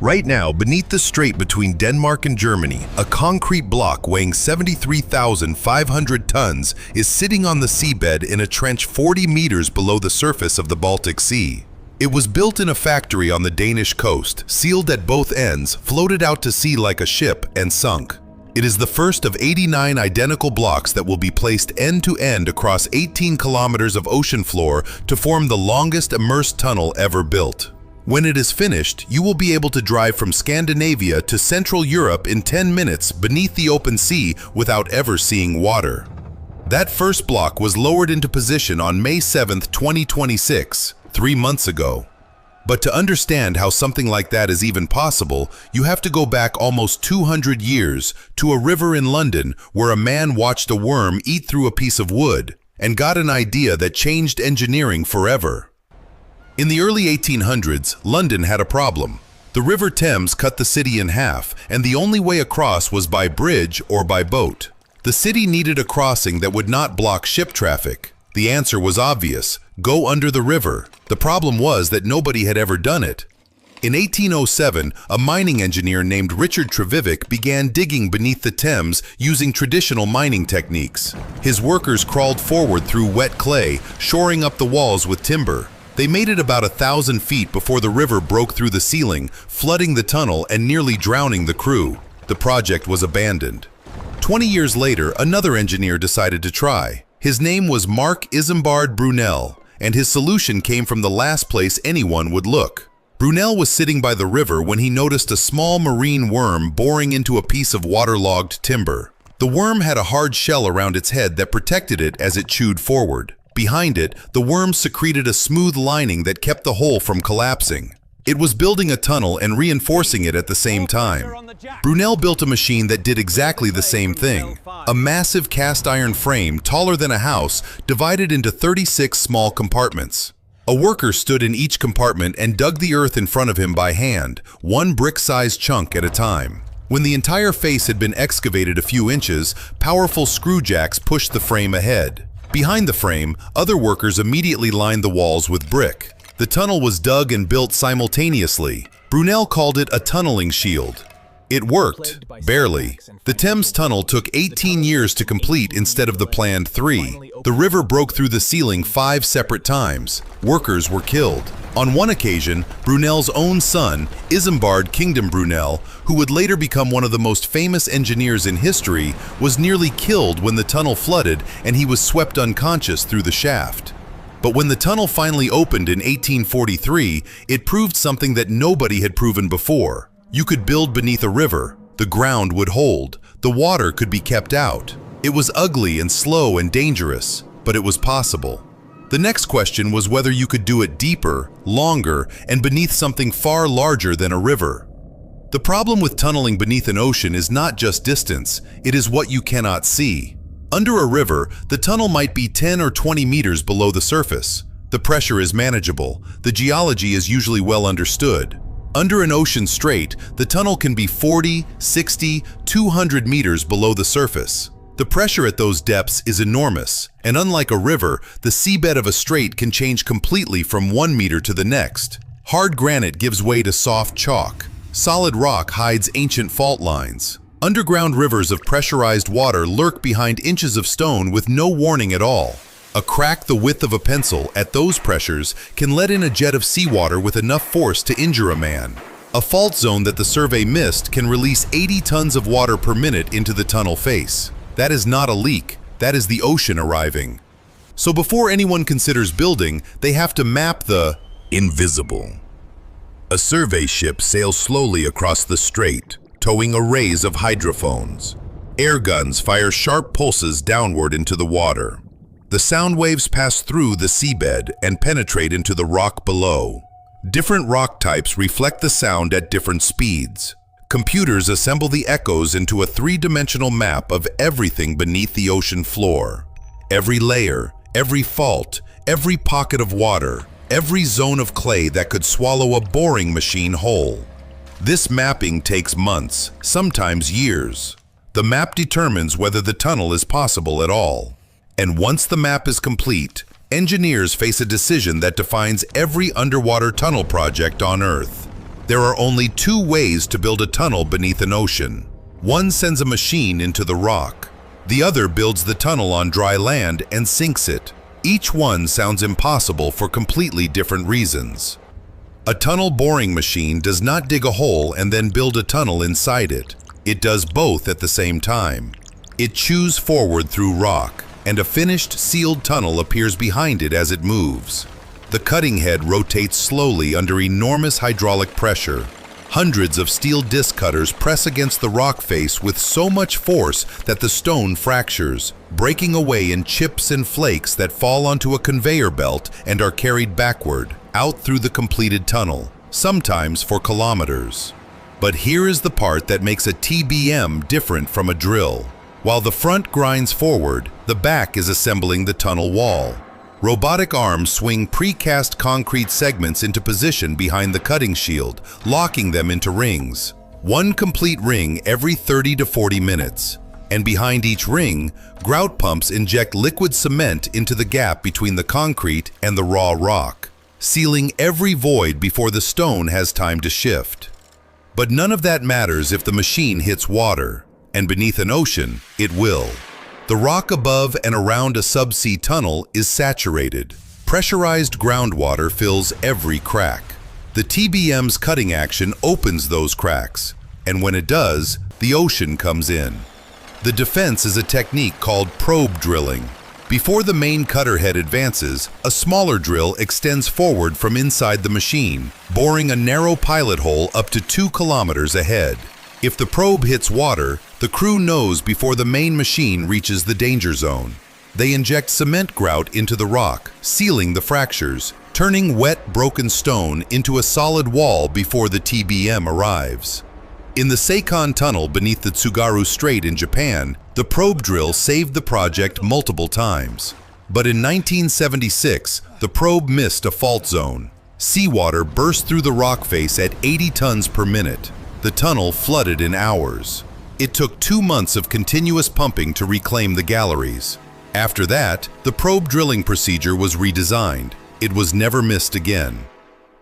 Right now, beneath the strait between Denmark and Germany, a concrete block weighing 73,500 tons is sitting on the seabed in a trench 40 meters below the surface of the Baltic Sea. It was built in a factory on the Danish coast, sealed at both ends, floated out to sea like a ship, and sunk. It is the first of 89 identical blocks that will be placed end-to-end across 18 kilometers of ocean floor to form the longest immersed tunnel ever built. When it is finished, you will be able to drive from Scandinavia to Central Europe in 10 minutes beneath the open sea without ever seeing water. That first block was lowered into position on May 7, 2026, 3 months ago. But to understand how something like that is even possible, you have to go back almost 200 years to a river in London where a man watched a worm eat through a piece of wood and got an idea that changed engineering forever. In the early 1800s, London had a problem. The River Thames cut the city in half, and the only way across was by bridge or by boat. The city needed a crossing that would not block ship traffic. The answer was obvious: go under the river. The problem was that nobody had ever done it. In 1807, a mining engineer named Richard Trevithick began digging beneath the Thames using traditional mining techniques. His workers crawled forward through wet clay, shoring up the walls with timber. They made it about 1,000 feet before the river broke through the ceiling, flooding the tunnel and nearly drowning the crew. The project was abandoned. 20 years later, another engineer decided to try. His name was Mark Isambard Brunel, and his solution came from the last place anyone would look. Brunel was sitting by the river when he noticed a small marine worm boring into a piece of waterlogged timber. The worm had a hard shell around its head that protected it as it chewed forward. Behind it, the worm secreted a smooth lining that kept the hole from collapsing. It was building a tunnel and reinforcing it at the same time. Brunel built a machine that did exactly the same thing. A massive cast iron frame, taller than a house, divided into 36 small compartments. A worker stood in each compartment and dug the earth in front of him by hand, one brick-sized chunk at a time. When the entire face had been excavated a few inches, powerful screw jacks pushed the frame ahead. Behind the frame, other workers immediately lined the walls with brick. The tunnel was dug and built simultaneously. Brunel called it a tunneling shield. It worked, barely. The Thames tunnel took 18 years to complete instead of the planned 3. The river broke through the ceiling 5 separate times. Workers were killed. On one occasion, Brunel's own son, Isambard Kingdom Brunel, who would later become one of the most famous engineers in history, was nearly killed when the tunnel flooded and he was swept unconscious through the shaft. But when the tunnel finally opened in 1843, it proved something that nobody had proven before. You could build beneath a river, the ground would hold, the water could be kept out. It was ugly and slow and dangerous, but it was possible. The next question was whether you could do it deeper, longer, and beneath something far larger than a river. The problem with tunneling beneath an ocean is not just distance, it is what you cannot see. Under a river, the tunnel might be 10 or 20 meters below the surface. The pressure is manageable, the geology is usually well understood. Under an ocean strait, the tunnel can be 40, 60, 200 meters below the surface. The pressure at those depths is enormous, and unlike a river, the seabed of a strait can change completely from 1 meter to the next. Hard granite gives way to soft chalk. Solid rock hides ancient fault lines. Underground rivers of pressurized water lurk behind inches of stone with no warning at all. A crack the width of a pencil at those pressures can let in a jet of seawater with enough force to injure a man. A fault zone that the survey missed can release 80 tons of water per minute into the tunnel face. That is not a leak, that is the ocean arriving. So before anyone considers building, they have to map the invisible. A survey ship sails slowly across the strait, towing arrays of hydrophones. Air guns fire sharp pulses downward into the water. The sound waves pass through the seabed and penetrate into the rock below. Different rock types reflect the sound at different speeds. Computers assemble the echoes into a 3-dimensional map of everything beneath the ocean floor. Every layer, every fault, every pocket of water, every zone of clay that could swallow a boring machine whole. This mapping takes months, sometimes years. The map determines whether the tunnel is possible at all. And once the map is complete, engineers face a decision that defines every underwater tunnel project on Earth. There are only two ways to build a tunnel beneath an ocean. One sends a machine into the rock. The other builds the tunnel on dry land and sinks it. Each one sounds impossible for completely different reasons. A tunnel boring machine does not dig a hole and then build a tunnel inside it. It does both at the same time. It chews forward through rock, and a finished sealed tunnel appears behind it as it moves. The cutting head rotates slowly under enormous hydraulic pressure. Hundreds of steel disc cutters press against the rock face with so much force that the stone fractures, breaking away in chips and flakes that fall onto a conveyor belt and are carried backward, out through the completed tunnel, sometimes for kilometers. But here is the part that makes a TBM different from a drill. While the front grinds forward, the back is assembling the tunnel wall. Robotic arms swing precast concrete segments into position behind the cutting shield, locking them into rings. One complete ring every 30 to 40 minutes. And behind each ring, grout pumps inject liquid cement into the gap between the concrete and the raw rock, sealing every void before the stone has time to shift. But none of that matters if the machine hits water, and beneath an ocean, it will. The rock above and around a subsea tunnel is saturated. Pressurized groundwater fills every crack. The TBM's cutting action opens those cracks, and when it does, the ocean comes in. The defense is a technique called probe drilling. Before the main cutter head advances, a smaller drill extends forward from inside the machine, boring a narrow pilot hole up to 2 kilometers ahead. If the probe hits water, the crew knows before the main machine reaches the danger zone. They inject cement grout into the rock, sealing the fractures, turning wet, broken stone into a solid wall before the TBM arrives. In the Seikon Tunnel beneath the Tsugaru Strait in Japan, the probe drill saved the project multiple times. But in 1976, the probe missed a fault zone. Seawater burst through the rock face at 80 tons per minute. The tunnel flooded in hours. It took 2 months of continuous pumping to reclaim the galleries. After that, the probe drilling procedure was redesigned. It was never missed again.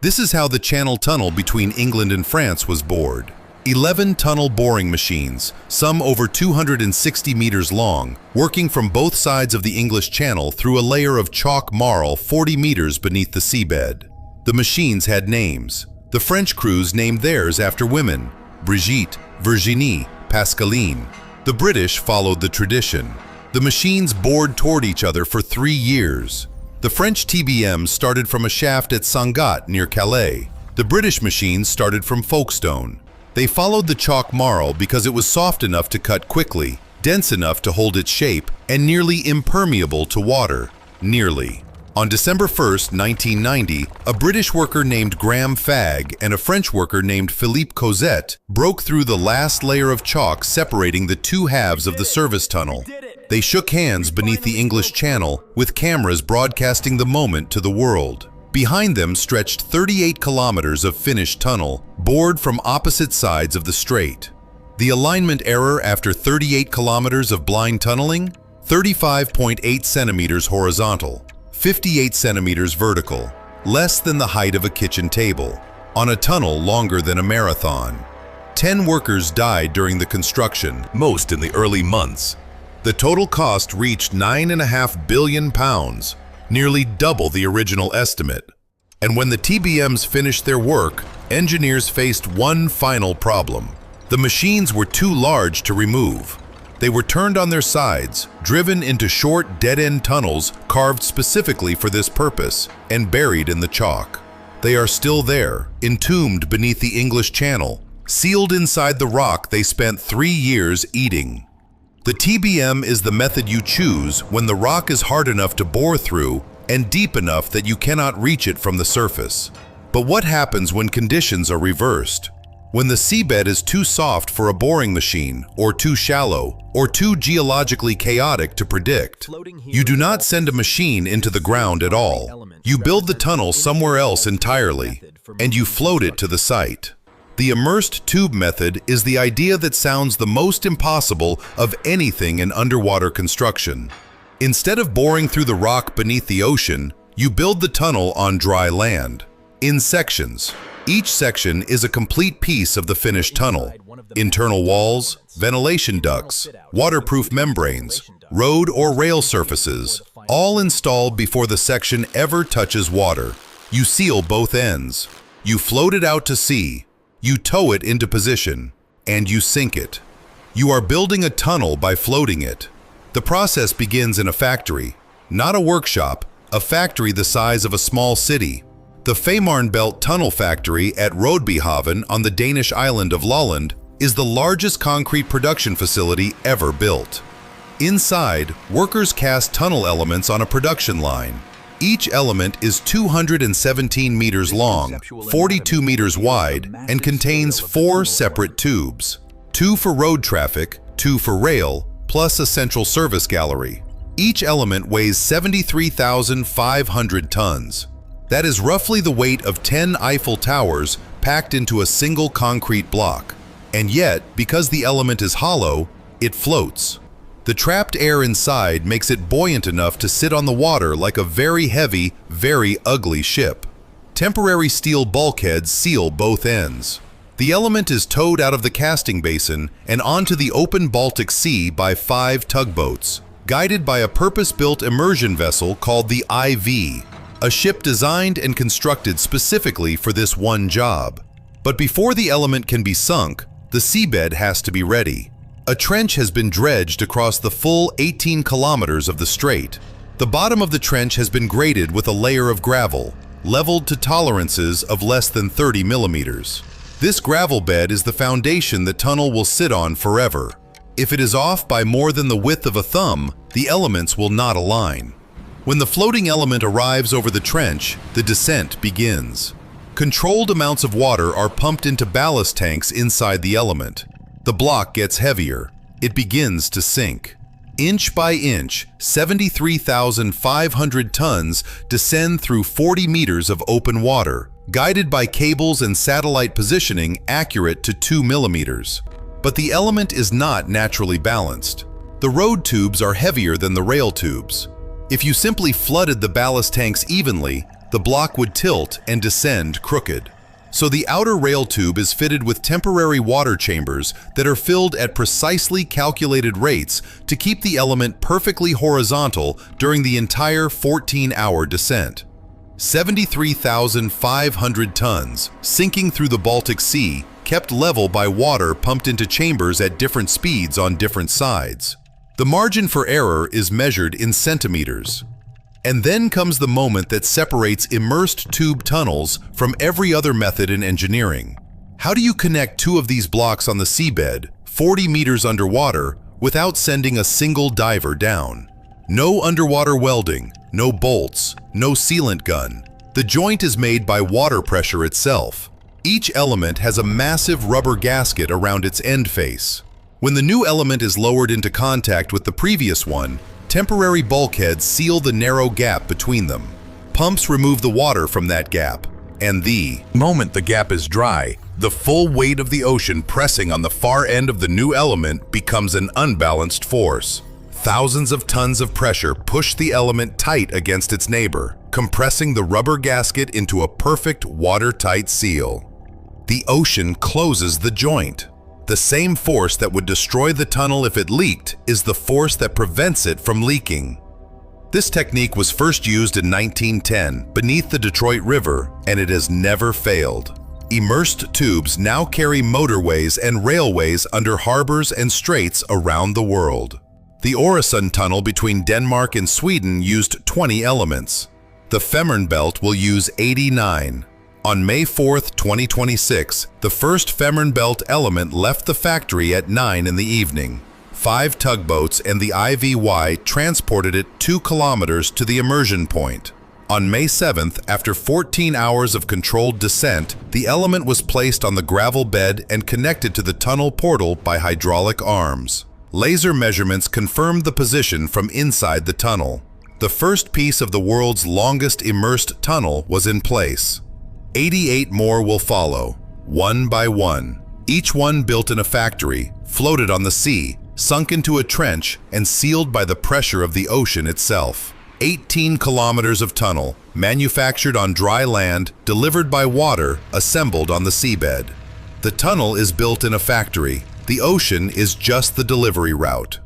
This is how the Channel Tunnel between England and France was bored. 11 tunnel boring machines, some over 260 meters long, working from both sides of the English Channel through a layer of chalk marl 40 meters beneath the seabed. The machines had names. The French crews named theirs after women: Brigitte, Virginie, Pascaline. The British followed the tradition. The machines bored toward each other for 3 years. The French TBM started from a shaft at Sangatte near Calais. The British machines started from Folkestone. They followed the chalk marl because it was soft enough to cut quickly, dense enough to hold its shape, and nearly impermeable to water. Nearly. On December 1st, 1990, a British worker named Graham Fagg and a French worker named Philippe Cosette broke through the last layer of chalk separating the two halves of the service tunnel. They shook hands beneath the English Channel, with cameras broadcasting the moment to the world. Behind them stretched 38 kilometers of finished tunnel, bored from opposite sides of the strait. The alignment error after 38 kilometers of blind tunneling? 35.8 centimeters horizontal, 58 centimeters vertical, less than the height of a kitchen table, on a tunnel longer than a marathon. 10 workers died during the construction, most in the early months. The total cost reached £9.5 billion, nearly double the original estimate. And when the TBMs finished their work, engineers faced one final problem. The machines were too large to remove. They were turned on their sides, driven into short dead-end tunnels carved specifically for this purpose, and buried in the chalk. They are still there, entombed beneath the English Channel, sealed inside the rock they spent 3 years eating. The TBM is the method you choose when the rock is hard enough to bore through and deep enough that you cannot reach it from the surface. But what happens when conditions are reversed? When the seabed is too soft for a boring machine, or too shallow, or too geologically chaotic to predict, you do not send a machine into the ground at all. You build the tunnel somewhere else entirely, and you float it to the site. The immersed tube method is the idea that sounds the most impossible of anything in underwater construction. Instead of boring through the rock beneath the ocean, you build the tunnel on dry land, in sections. Each section is a complete piece of the finished tunnel. Internal walls, ventilation ducts, waterproof membranes, road or rail surfaces, all installed before the section ever touches water. You seal both ends. You float it out to sea. You tow it into position. And you sink it. You are building a tunnel by floating it. The process begins in a factory, not a workshop, a factory the size of a small city. The Fehmarnbelt tunnel factory at Rodbyhaven on the Danish island of Lolland is the largest concrete production facility ever built. Inside, workers cast tunnel elements on a production line. Each element is 217 meters long, 42 meters wide, and contains 4 separate tubes. 2 for road traffic, 2 for rail, plus a central service gallery. Each element weighs 73,500 tons. That is roughly the weight of 10 Eiffel Towers packed into a single concrete block. And yet, because the element is hollow, it floats. The trapped air inside makes it buoyant enough to sit on the water like a very heavy, very ugly ship. Temporary steel bulkheads seal both ends. The element is towed out of the casting basin and onto the open Baltic Sea by 5 tugboats, guided by a purpose-built immersion vessel called the IV, a ship designed and constructed specifically for this one job. But before the element can be sunk, the seabed has to be ready. A trench has been dredged across the full 18 kilometers of the strait. The bottom of the trench has been graded with a layer of gravel, leveled to tolerances of less than 30 millimeters. This gravel bed is the foundation the tunnel will sit on forever. If it is off by more than the width of a thumb, the elements will not align. When the floating element arrives over the trench, the descent begins. Controlled amounts of water are pumped into ballast tanks inside the element. The block gets heavier. It begins to sink. Inch by inch, 73,500 tons descend through 40 meters of open water, guided by cables and satellite positioning accurate to 2 millimeters. But the element is not naturally balanced. The road tubes are heavier than the rail tubes. If you simply flooded the ballast tanks evenly, the block would tilt and descend crooked. So the outer rail tube is fitted with temporary water chambers that are filled at precisely calculated rates to keep the element perfectly horizontal during the entire 14-hour descent. 73,500 tons, sinking through the Baltic Sea, kept level by water pumped into chambers at different speeds on different sides. The margin for error is measured in centimeters. And then comes the moment that separates immersed tube tunnels from every other method in engineering. How do you connect 2 of these blocks on the seabed, 40 meters underwater, without sending a single diver down? No underwater welding, no bolts, no sealant gun. The joint is made by water pressure itself. Each element has a massive rubber gasket around its end face. When the new element is lowered into contact with the previous one, temporary bulkheads seal the narrow gap between them. Pumps remove the water from that gap, and the moment the gap is dry, the full weight of the ocean pressing on the far end of the new element becomes an unbalanced force. Thousands of tons of pressure push the element tight against its neighbor, compressing the rubber gasket into a perfect watertight seal. The ocean closes the joint. The same force that would destroy the tunnel if it leaked is the force that prevents it from leaking. This technique was first used in 1910 beneath the Detroit River, and it has never failed. Immersed tubes now carry motorways and railways under harbors and straits around the world. The Öresund tunnel between Denmark and Sweden used 20 elements. The Fehmarnbelt will use 89. On May 4, 2026, the first Fehmarnbelt element left the factory at 9 in the evening. 5 tugboats and the IVY transported it 2 kilometers to the immersion point. On May 7th, after 14 hours of controlled descent, the element was placed on the gravel bed and connected to the tunnel portal by hydraulic arms. Laser measurements confirmed the position from inside the tunnel. The first piece of the world's longest immersed tunnel was in place. 88 more will follow, one by one. Each one built in a factory, floated on the sea, sunk into a trench, and sealed by the pressure of the ocean itself. 18 kilometers of tunnel, manufactured on dry land, delivered by water, assembled on the seabed. The tunnel is built in a factory. The ocean is just the delivery route.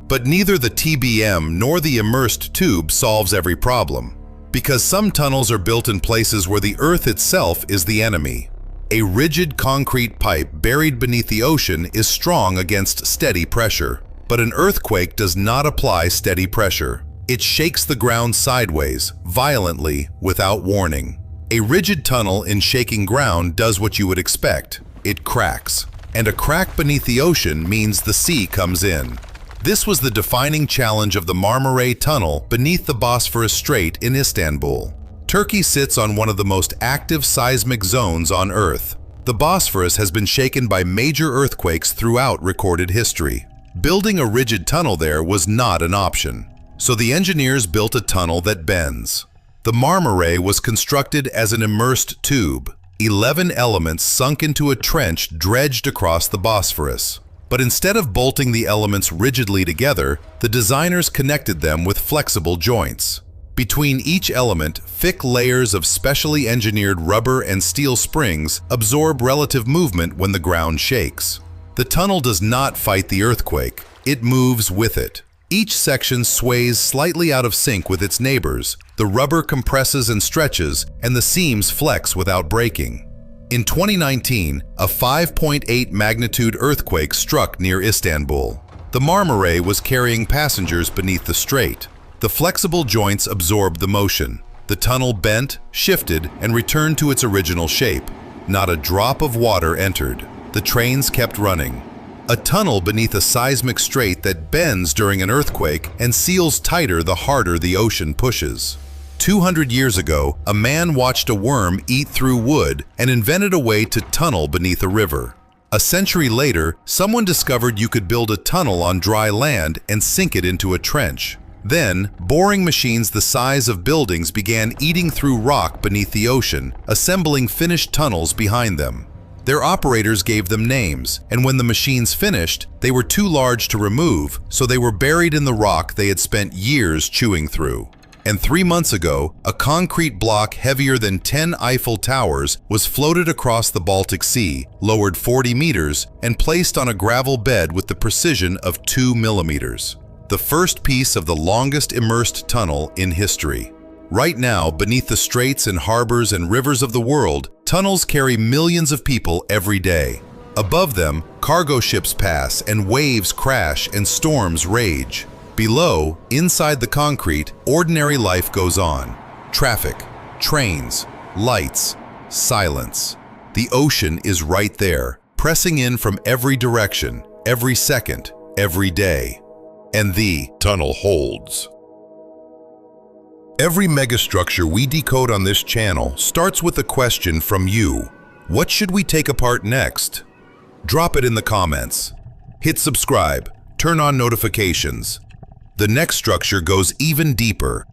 But neither the TBM nor the immersed tube solves every problem, because some tunnels are built in places where the Earth itself is the enemy. A rigid concrete pipe buried beneath the ocean is strong against steady pressure, but an earthquake does not apply steady pressure. It shakes the ground sideways, violently, without warning. A rigid tunnel in shaking ground does what you would expect. It cracks. And a crack beneath the ocean means the sea comes in. This was the defining challenge of the Marmara Tunnel beneath the Bosphorus Strait in Istanbul. Turkey sits on one of the most active seismic zones on Earth. The Bosphorus has been shaken by major earthquakes throughout recorded history. Building a rigid tunnel there was not an option. So the engineers built a tunnel that bends. The Marmara was constructed as an immersed tube. 11 elements sunk into a trench dredged across the Bosphorus. But instead of bolting the elements rigidly together, the designers connected them with flexible joints. Between each element, thick layers of specially engineered rubber and steel springs absorb relative movement when the ground shakes. The tunnel does not fight the earthquake, it moves with it. Each section sways slightly out of sync with its neighbors, the rubber compresses and stretches, and the seams flex without breaking. In 2019, a 5.8 magnitude earthquake struck near Istanbul. The Marmara was carrying passengers beneath the strait. The flexible joints absorbed the motion. The tunnel bent, shifted, and returned to its original shape. Not a drop of water entered. The trains kept running. A tunnel beneath a seismic strait that bends during an earthquake and seals tighter the harder the ocean pushes. 200 years ago, a man watched a worm eat through wood and invented a way to tunnel beneath a river. A century later, someone discovered you could build a tunnel on dry land and sink it into a trench. Then, boring machines the size of buildings began eating through rock beneath the ocean, assembling finished tunnels behind them. Their operators gave them names, and when the machines finished, they were too large to remove, so they were buried in the rock they had spent years chewing through. And 3 months ago, a concrete block heavier than 10 Eiffel Towers was floated across the Baltic Sea, lowered 40 meters, and placed on a gravel bed with the precision of 2 millimeters. The first piece of the longest immersed tunnel in history. Right now, beneath the straits and harbors and rivers of the world, tunnels carry millions of people every day. Above them, cargo ships pass and waves crash and storms rage. Below, inside the concrete, ordinary life goes on. Traffic, trains, lights, silence. The ocean is right there, pressing in from every direction, every second, every day. And the tunnel holds. Every megastructure we decode on this channel starts with a question from you. What should we take apart next? Drop it in the comments. Hit subscribe, turn on notifications. The next structure goes even deeper,